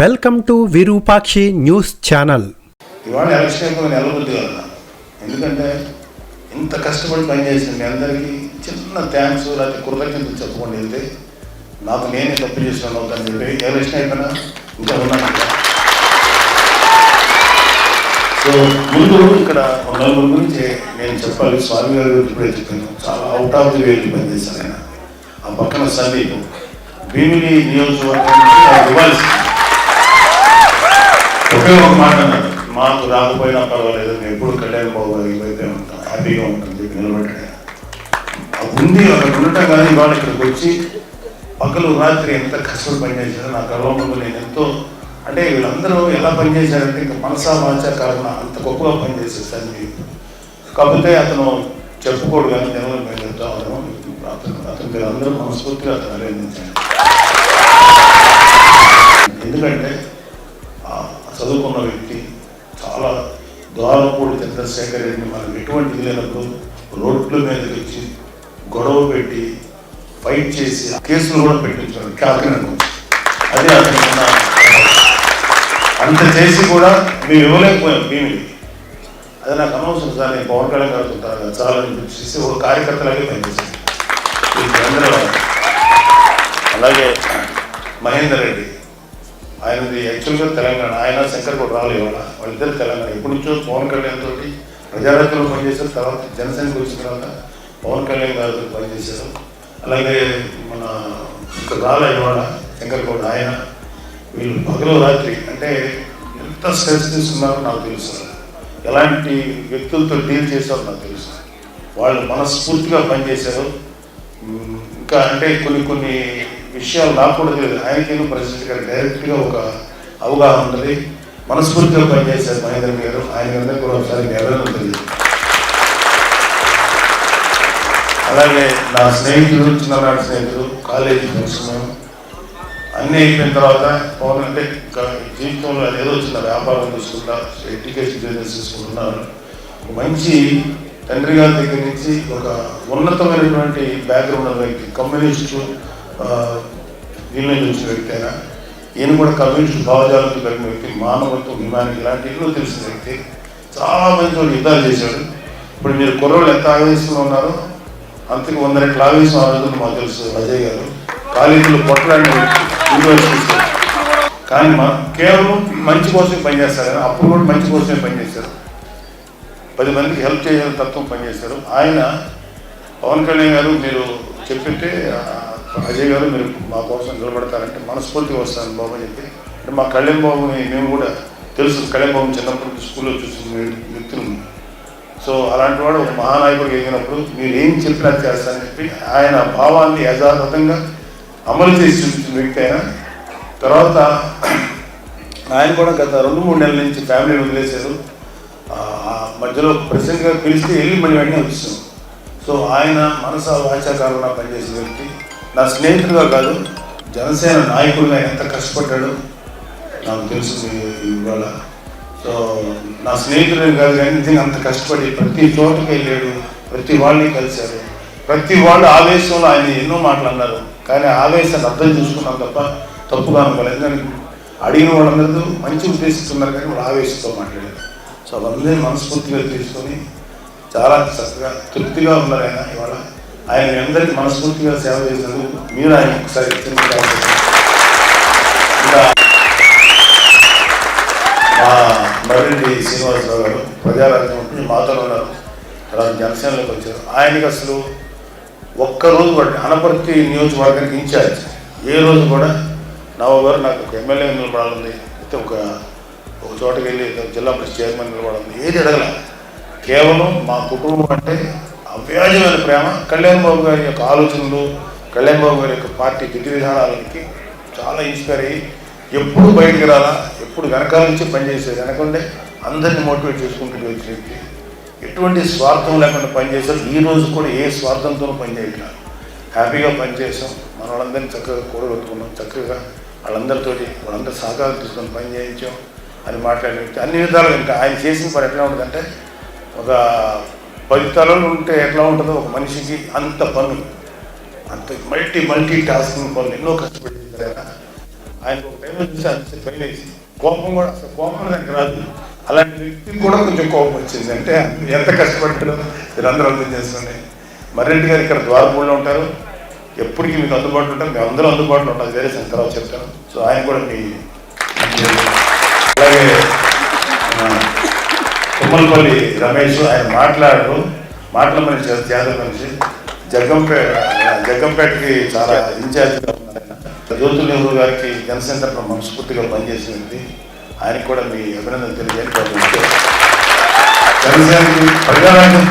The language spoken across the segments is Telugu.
Welcome to Virupakshi news channel. ఇవాళ ఎలక్షన్ అయిపోయి నెలబుద్ధి కదా, ఎందుకంటే ఇంత కష్టపడి పనిచేసిన మీ అందరికీ చిన్న థ్యాంక్స్ లేకపోతే కృతజ్ఞతలు చెప్పుకొని వెళ్తే నాకు నేనే తప్పు చేసినాను అవుతాను చెప్పి ఎలక్షన్ అయిపోయినా ఇంకా ఉన్నాను. సో ముందు ఇక్కడ నలుగురు గురించి నేను చెప్పాలి. స్వామి గారి గురించి ఇప్పుడే చెప్పాను, చాలా అవుట్ ఆఫ్ ది వేలు పనిచేశాను ఆయన. ఆ పక్కన సందీప్ భీమిలి నియోజకవర్గం ఇవ్వాల్సింది ఒకే ఒక మాట అన్నాడు, మాకు రాకపోయినా పర్వాలేదు, నేను ఎప్పుడు కళ్యాణ్ బాబు అయితే ఉంటాను, హ్యాపీగా ఉంటాను చెప్పి నిలబెట్టాడు. ఉంది అక్కడ ఉండటం కానీ ఇవాళ ఇక్కడికి వచ్చి పగలు రాత్రి ఎంత కష్టపడి పనిచేశారో నా గర్వంలో నేను ఎంతో, అంటే వీళ్ళందరూ ఎలా పనిచేశారంటే ఇంకా మనసా వాచా కారణ అంత గొప్పగా పనిచేశారు సందీప్. కాకపోతే అతను చెప్పుకోడు కానీ జనంలో మేము చెప్తా ఉన్నాం, అతను మీరు అందరూ మనస్ఫూర్తిగా అతను అభినందించాను. ఎందుకంటే చదువుకున్న వ్యక్తి, చాలా ద్వారపూడి చంద్రశేఖర్ రెడ్డిని మనం ఎటువంటి లేనప్పుడు రోడ్ల మీదకి వచ్చి గొడవ పెట్టి ఫైట్ చేసి కేసులు కూడా పెట్టించాడు కాకినాడ. అదే అతను అంత చేసి కూడా మేము ఇవ్వలేకపోయాం భీమిని. అది నాకు అనవసరం సార్, నేను పవన్ కళ్యాణ్ గారు ఉంటాను చాలా చేసి ఒక కార్యకర్తలాగే పనిచేశాను. అలాగే మహేందర్ రెడ్డి, ఆయనది యాక్చువల్గా తెలంగాణ, ఆయన శంకర్ కూడా రాలేదు. వాళ్ళిద్దరు తెలంగాణ. ఎప్పటి నుంచో పవన్ కళ్యాణ్ తోటి ప్రజారాజ్యంలో పనిచేశారు, తర్వాత జనసేనకు వచ్చిన తర్వాత పవన్ కళ్యాణ్ గారితో పనిచేశారు. అలాగే మన ఇక్కడ రాలేవాడ శంకర్ కూడా ఆయన, వీళ్ళు పగలు రాత్రి అంటే ఎంత స్ట్రెస్ తీసుకున్నారో నాకు తెలుసు, ఎలాంటి వ్యక్తులతో డీల్ చేశారో నాకు తెలుసు. వాళ్ళు మనస్ఫూర్తిగా పనిచేశారు. ఇంకా అంటే కొన్ని విషయాలు నాకు కూడా తెలియదు, ఆయనకేమో ప్రెసిడెంట్ గారు డైరెక్ట్గా ఒక అవగాహన ఉంటుంది. మనస్ఫూర్తిగా పనిచేశారు మహేంద్ర గారు, ఆయన అందరికీ కూడా ఒకసారి ఎవరైనా తెలియదు. అలాగే నా స్నేహితుడు, చిన్ననాటి స్నేహితుడు, కాలేజీ ఫ్రెండ్స్, అన్నీ అయిపోయిన తర్వాత పవన్ అంటే ఇంకా జీవితంలో ఏదో చిన్న వ్యాపారం తీసుకుంటా, ఎడ్యుకేషన్ బిజినెస్ తీసుకుంటున్నారు. మంచి తండ్రి గారి దగ్గర నుంచి ఒక ఉన్నతమైనటువంటి బ్యాక్గ్రౌండ్ ఉన్న వ్యక్తి, కమ్యూనిస్టు వీళ్ళ నుంచి వచ్చిన వ్యక్తి అయినా, ఈయన కూడా కమ్యూనిస్టు భావజాలంతో కలిగిన వ్యక్తి, మానవత్వం, హ్యుమానిటీ ఇలాంటి ఎన్నో తెలిసిన వ్యక్తి. చాలా మంది యుద్ధాలు చేశాడు. ఇప్పుడు మీరు కుర్రోళ్ళు ఎంత ఆవేశంలో ఉన్నారో అంతకు 100 రెట్ల ఆవేశం ఆ రోజులు మాకు తెలుసు. అజయ్ గారు కాలేజీలో పొట్టలాంటి యూనివర్సిటీస్, కానీ కేవలం మంచి కోసమే పనిచేస్తారు కానీ అప్పుడు కూడా మంచి కోసమే పనిచేశారు. 10 మందికి హెల్ప్ చేయాలని తత్వం పనిచేశారు. ఆయన పవన్ కళ్యాణ్ గారు మీరు చెప్పింటే అజయ్ గారు మీరు మా కోసం నిలబడతారంటే మనస్ఫూర్తిగా వస్తాను బాబు అని చెప్పి, అంటే మా కళ్యాణ్ బాబుని మేము కూడా తెలుసు, కళ్యాణ్ బాబుని చిన్నప్పుడు స్కూల్లో చూసిన వ్యక్తులు. సో అలాంటి వాడు ఒక మహానాయకుడికి ఎగినప్పుడు మీరు ఏం చెప్పినా చేస్తారని చెప్పి ఆయన భావాన్ని యథాతథంగా అమలు చేసి చూపించిన వ్యక్తి అయినా. తర్వాత ఆయన కూడా గత 2-3 నెలల నుంచి ఫ్యామిలీ వదిలేశారు. మధ్యలో ప్రెసిడెంట్గా పిలిస్తే వెళ్ళి మళ్ళీ వెంటనే వచ్చాం. సో ఆయన మనసా వాచాకారంగా పనిచేసిన వ్యక్తి. నా స్నేహితుడిగా కాదు, జనసేన నాయకుడిగా ఎంత కష్టపడ్డాడు నాకు తెలుసు ఇవాళ. సో నా స్నేహితుడిని కాదు కానీ నిజంగా అంత కష్టపడి ప్రతి చోటుకి వెళ్ళాడు, ప్రతి వాళ్ళని కలిశారు. ప్రతి వాళ్ళు ఆవేశంలో ఆయన ఎన్నో మాటలు అన్నారు, కానీ ఆవేశాన్ని అర్థం చేసుకున్నాం తప్ప తప్పుగా అనుకోలేదు. ఎందుకంటే అడిగిన వాళ్ళందరూ మంచి ఉద్దేశిస్తున్నారు కానీ వాళ్ళు ఆవేశంతో మాట్లాడారు. సో అవన్నీ మనస్ఫూర్తిగా తీసుకొని చాలా చక్కగా తృప్తిగా ఉన్నారు ఆయన. ఇవాళ ఆయన అందరికీ మనస్ఫూర్తిగా సేవ చేసినందుకు మీరు ఆయన ఒకసారి ఇంకా మా మర్రెడ్డి శ్రీనివాసరావు గారు ప్రజారాజ్యం మాతో ఉన్నారు, తర్వాత జనసేనలోకి వచ్చారు. ఆయనకి అసలు ఒక్కరోజు కూడా అనపర్తి నియోజకవర్గానికి ఇన్ఛార్జ్, ఏ రోజు కూడా నవ్వు గారు నాకు ఒక ఎమ్మెల్యే నిలబడాలి, అయితే ఒక చోటకి వెళ్ళి జిల్లా పరిషత్ చైర్మన్ నిలబడాలి, ఏది అడగల. కేవలం మా కుటుంబం అంటే అవ్యాజమైన ప్రేమ. కళ్యాణ్ బాబు గారి యొక్క ఆలోచనలు, కళ్యాణ్ బాబు గారి యొక్క పార్టీ విధి విధానాలకి చాలా ఇన్స్పైర్ అయ్యి ఎప్పుడు బయటికి రాలా, ఎప్పుడు వెనకాల నుంచి పనిచేసేది, వెనకంటే అందరినీ మోటివేట్ చేసుకుంటూ వచ్చిన వ్యక్తి. ఎటువంటి స్వార్థం లేకుండా పనిచేశారు. ఈ రోజు కూడా ఏ స్వార్థంతోనూ పనిచేయట్లేదు, హ్యాపీగా పనిచేసాం. మన వాళ్ళందరినీ చక్కగా కూడగొట్టుకున్నాం, చక్కగా వాళ్ళందరితోటి వాళ్ళందరూ సహకారం తీసుకొని పని చేయించాం అని మాట్లాడిన వ్యక్తి. అన్ని విధాలుగా ఇంకా ఆయన చేసిన పని ఎట్లా ఉంటుందంటే, ఒక 10 తలలు ఉంటే ఎట్లా ఉంటుందో ఒక మనిషికి అంత పనులు, అంత మల్టీ టాస్కింగ్ పనులు ఎన్నో కష్టపడి ఆయనకు ఒక టైంలో చూసి అది పైన వేసి కోపం కూడా అసలు కోపం నాకు రాదు. అలాంటి వ్యక్తికి కూడా కొంచెం కోపం వచ్చింది. అంటే ఎంత కష్టపడ్డాడో మీరందరూ అర్థం చేసుకోండి. మర్రెడ్డి గారు ఇక్కడ ద్వారపూడిలో ఉంటారు, ఎప్పటికీ మీకు అందుబాటులో ఉంటారు, మేము అందరూ అందుబాటులో ఉంటాం. వేరే తర్వాత చెప్తాను. సో ఆయన కూడా మీ అలాగే తుమ్మలపల్లి రమేష్ ఆయన మాటల మనిషి, జాతర మనిషి, జగ్గంపేటకి చాలా ఇన్ఛార్జ్గా ఉన్నారు. జ్యోతుల నెహ్రూ గారికి జనసేన తరఫున మనస్ఫూర్తిగా పనిచేసింది. ఆయనకు కూడా మీ అభినందన తెలియజేయండి. జనసేనకి ప్రజారాజ్యం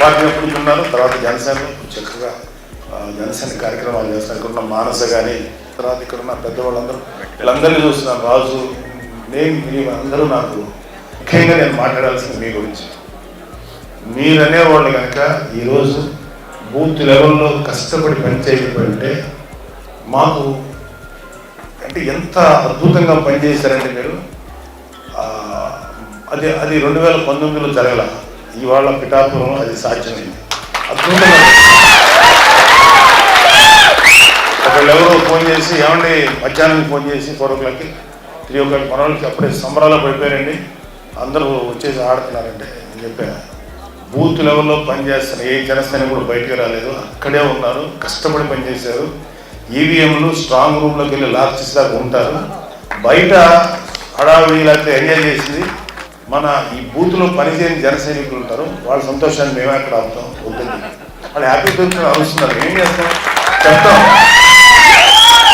పార్టీ ఎప్పుడు ఉన్నారు, తర్వాత జనసేనలో చక్కగా జనసేన కార్యక్రమాలు చేస్తారు. ఇక్కడున్న మానస కానీ, తర్వాత ఇక్కడున్న పెద్దవాళ్ళందరూ వీళ్ళందరినీ చూస్తున్నాను. రాజు, నేను అందరూ నాకు ముఖ్యంగా నేను మాట్లాడాల్సింది మీ గురించి. మీరనేవాళ్ళు కనుక ఈరోజు బూత్ లెవెల్లో కష్టపడి పనిచేయకపోతే మాకు అంటే ఎంత అద్భుతంగా పనిచేశారంటే మీరు. అది 2019లో జరగల, ఇవాళ పిఠాపురం అది సాధ్యమైంది. అద్భుతంగా ఒకళ్ళెవరో ఫోన్ చేసి, ఏమండి మధ్యాహ్నం ఫోన్ చేసి 4 o'clockకి 3 o'clock మన వాళ్ళకి అప్పుడే సంబరాలు పడిపోయారండి, అందరూ వచ్చేసి ఆడుతున్నారంటే నేను చెప్పాను. బూత్ లెవెల్లో పనిచేస్తున్న ఏ జనసేన కూడా బయటకు రాలేదు, అక్కడే ఉన్నారు, కష్టపడి పనిచేశారు. ఈవీఎంలు స్ట్రాంగ్ రూమ్లోకి వెళ్ళి లాక్సెస్ లాగా ఉంటారు. బయట హడావిడి లేకపోతే ఎంజాయ్ చేసింది మన ఈ బూత్లో పనిచేయని జన సైనికులు ఉంటారు. వాళ్ళ సంతోషాన్ని మేమే అక్కడ ఆపుతాం. వద్దండి, వాళ్ళు హ్యాపీ దొరుకుతున్నారు, అరుస్తున్నారు, ఏం చేస్తాం చెప్తాం.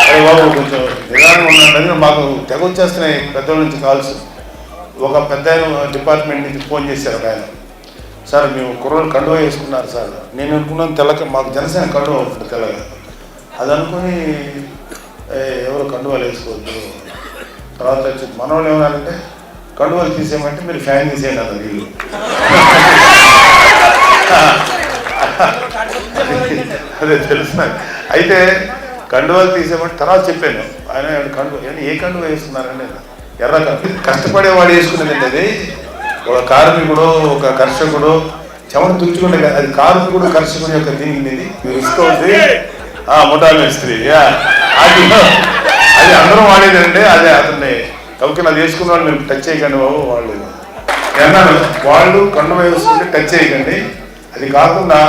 అరే బాబు కొంచెం నిదానంగా ఉన్నాడని మాకు తెగ వచ్చేస్తున్నాయి పెద్దవాళ్ళ నుంచి కాల్స్. ఒక పెద్ద డిపార్ట్మెంట్ నుంచి ఫోన్ చేశారు ఆయన, సార్ మేము కుర్రోళ్ళు కండువ వేసుకున్నారు సార్. నేను అనుకున్నాను తెల్లక, మాకు జనసేన కండువ ఉంటుంది తెల్లగా, అది అనుకుని ఎవరు కండువాలు వేసుకోవద్దు. తర్వాత వచ్చి మన వాళ్ళు ఏమన్నారంటే కండువాలు తీసేయమంటే మీరు ఫ్యాన్ తీసేయండి అన్న వీళ్ళు. అదే తెలుసు. అయితే కండువాలు తీసేయమంటే తర్వాత చెప్పాను. ఆయన కండువ ఏ కండువ వేస్తున్నారండి, ఎర్ర కష్టపడేవాడు వేసుకునేదండి. అది ఒక కార్మికుడు, ఒక కర్షకుడు చెమట తుడుచుకుంటే అది కార్మికుడు కర్షకుడు యొక్క దీనికి ఇస్తుంది. ముఠా మేస్త్రి అది అందరూ వాడేదండి. అదే అతన్ని కాబట్టి అది వేసుకున్న వాళ్ళు మీరు టచ్ చేయకండి బాబు. వాళ్ళు అన్నాను, వాళ్ళు కండువ వేసుకుంటే టచ్ చేయకండి. అది కాకుండా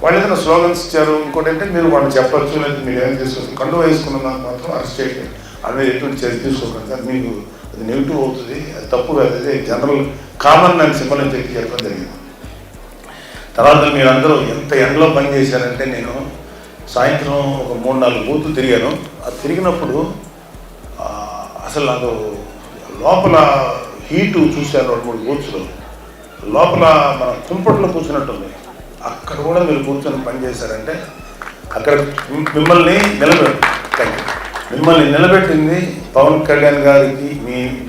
వాళ్ళు ఏదైనా స్లోగన్స్ ఇచ్చారు, ఇంకోటి అంటే మీరు వాళ్ళు చెప్పచ్చు, లేదా మీరు ఏమైనా తీసుకోవచ్చు. కండువ వేసుకున్న దానికి మాత్రం అరెస్ట్ చేయండి, అదే ఎటువంటి చర్య తీసుకోకండి సార్, మీకు అది నెగిటివ్ అవుతుంది, అది తప్పు కాదు, అదే జనరల్ కామన్ అని సింబల్ అని చెప్పి చెప్పడం జరిగింది. తర్వాత మీరందరూ ఎంత ఎండలో పనిచేశారంటే, నేను సాయంత్రం ఒక 3-4 బూతులు తిరిగాను. అది తిరిగినప్పుడు అసలు నాకు లోపల హీటు చూశాను. 2-3 బూత్స్లో లోపల మన కుంపట్లో కూర్చున్నట్టుంది. అక్కడ కూడా మీరు కూర్చొని పనిచేశారంటే అక్కడ మిమ్మల్ని నిలబెట్టింది పవన్ కళ్యాణ్ గారికి,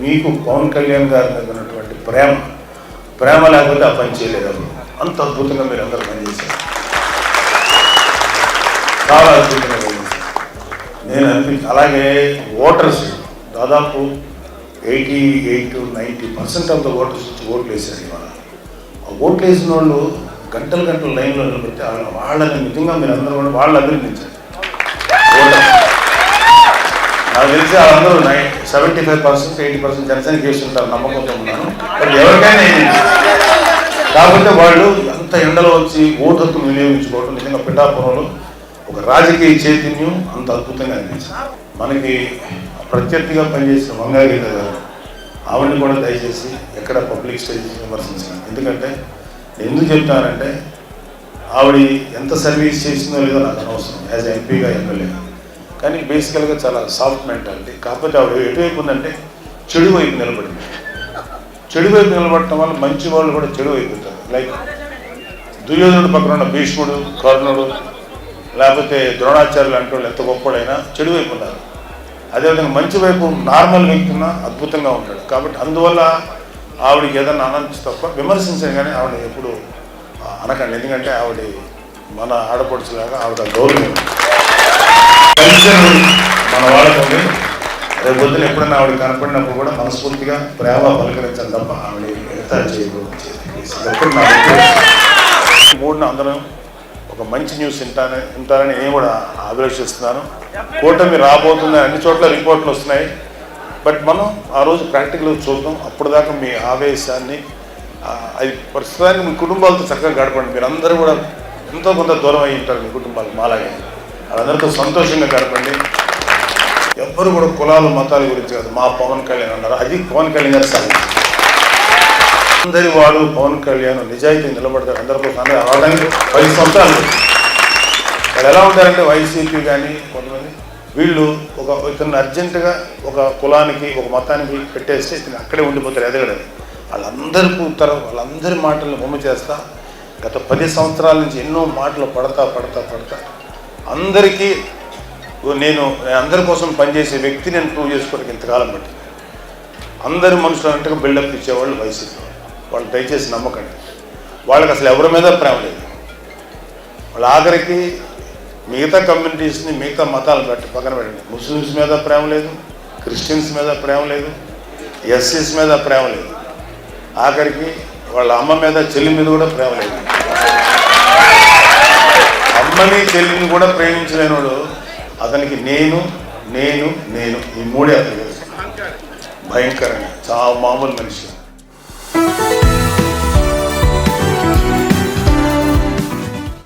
మీకు పవన్ కళ్యాణ్ గారి మీద ఉన్నటువంటి ప్రేమ లేకపోతే ఆ పని చేయలేదు. అంత అద్భుతంగా మీరు అందరూ పనిచేశారు, చాలా అద్భుతంగా పనిచేశారు. నేను అలాగే ఓటర్స్ దాదాపు 88-90% ఆఫ్ ద ఓటర్స్ వచ్చి ఓట్లు వేశారు. ఇవాళ ఆ ఓట్లు వేసిన వాళ్ళు గంటలు లైన్లో నిలబెట్టి వాళ్ళని నిజంగా మీరు అందరూ కూడా వాళ్ళు అభినందించారు. నాకు తెలిసి వాళ్ళందరూ 75%-80% జనసేనకి వేస్తుంటారు, నమ్మకంతో ఉన్నాను. బట్ ఎవరికైనా కాకపోతే వాళ్ళు అంత ఎండలో వచ్చి ఓటు హక్కును వినియోగించుకోవడం నిజంగా పిఠాపురంలో ఒక రాజకీయ చైతన్యం అంత అద్భుతంగా అనిపించింది. మనకి ప్రత్యర్థిగా పనిచేసిన వంగాగీత గారు, ఆవిడని కూడా దయచేసి ఎక్కడ పబ్లిక్ స్టేజ్ విమర్శించాను. ఎందుకంటే ఎందుకు చెప్తానంటే ఆవిడ ఎంత సర్వీస్ చేసిందో లేదో నాకు అనవసరం, యాజ్ ఎంపీగా ఎమ్మెల్యేగా. కానీ బేసికల్గా చాలా సాఫ్ట్ మెంటాలిటీ. కాకపోతే ఆవిడ ఎటువైపు ఉందంటే చెడు వైపు నిలబడింది. చెడు వైపు నిలబడటం వల్ల మంచి వాళ్ళు కూడా చెడు అయిపోతారు. లైక్ దుర్యోధనుడు పక్కన ఉన్న భీష్ముడు, కర్ణుడు, లేకపోతే ద్రోణాచార్యులు అంటే వాళ్ళు ఎంత గొప్పడైనా చెడు వైపు ఉన్నారు. అదేవిధంగా మంచి వైపు నార్మల్ వ్యక్తి ఉన్నా అద్భుతంగా ఉంటాడు. కాబట్టి అందువల్ల ఆవిడకి ఏదన్నా అనొచ్చు తప్ప విమర్శించాను కానీ ఆవిడ ఎప్పుడు అనకండి. ఎందుకంటే ఆవిడ మన ఆడపడుచులాగా ఆవిడ గౌరవం మన వాళ్ళకి. రేపు పొద్దున ఎప్పుడైనా ఆవిడ కనపడినప్పుడు కూడా మనస్ఫూర్తిగా ప్రేమ పలకరించాలి తప్ప ఆవిడ ఎడతా చేయకూడదు. 3న అందరం ఒక ఒక మంచి న్యూస్ వింటారని నేను కూడా అభిలషిస్తున్నాను. కూటమి రాబోతుందని అన్ని చోట్ల రిపోర్ట్లు వస్తున్నాయి. బట్ మనం ఆ రోజు ప్రాక్టికల్గా చూద్దాం. అప్పుడు దాకా మీ ఆవేశాన్ని అది ప్రస్తుతానికి మీ కుటుంబాలతో చక్కగా గడపండి. మీరు అందరూ కూడా ఎంతో కొంత దూరం అయి ఉంటారు మీ కుటుంబాలు మాలాగే. వాళ్ళందరితో సంతోషంగా గడపండి. ఎవ్వరు కూడా కులాలు మతాల గురించి కాదు. మా పవన్ కళ్యాణ్ అన్నారు, అది పవన్ కళ్యాణ్ గారు సాగు. అందరి వాడు పవన్ కళ్యాణ్ నిజాయితీ నిలబడతారు. అందరికోసం అందరూ అవడానికి 10 సంవత్సరాలు. వాళ్ళు ఎలా ఉంటారంటే వైసీపీ కానీ కొంతమంది వీళ్ళు ఇతను అర్జెంటుగా ఒక కులానికి ఒక మతానికి పెట్టేస్తే ఇతను అక్కడే ఉండిపోతారు ఎదగడని. వాళ్ళందరి మాటలను బొమ్మ చేస్తా గత 10 సంవత్సరాల నుంచి ఎన్నో మాటలు పడతా అందరికీ నేను అందరి కోసం పనిచేసే వ్యక్తి నేను ప్రూవ్ చేసుకోవడానికి ఇంతకాలం బట్టి అందరి మనుషులు అన్నట్టుగా బిల్డప్ ఇచ్చేవాళ్ళు వైసీపీ వాళ్ళు. దయచేసి నమ్మకండి. వాళ్ళకి అసలు ఎవరి మీద ప్రేమ లేదు. వాళ్ళ ఆఖరికి మిగతా కమ్యూనిటీస్ని మిగతా మతాలను బట్టి పక్కన పెట్టండి. ముస్లిమ్స్ మీద ప్రేమ లేదు, క్రిస్టియన్స్ మీద ప్రేమ లేదు, ఎస్సీస్ మీద ప్రేమ లేదు, ఆఖరికి వాళ్ళ అమ్మ మీద చెల్లి మీద కూడా ప్రేమ లేదు. అమ్మని చెల్లిని కూడా ప్రేమించలేనివాడు అతనికి నేను ఈ మూడే అతను భయంకరంగా చాలా మామూలు మనిషి.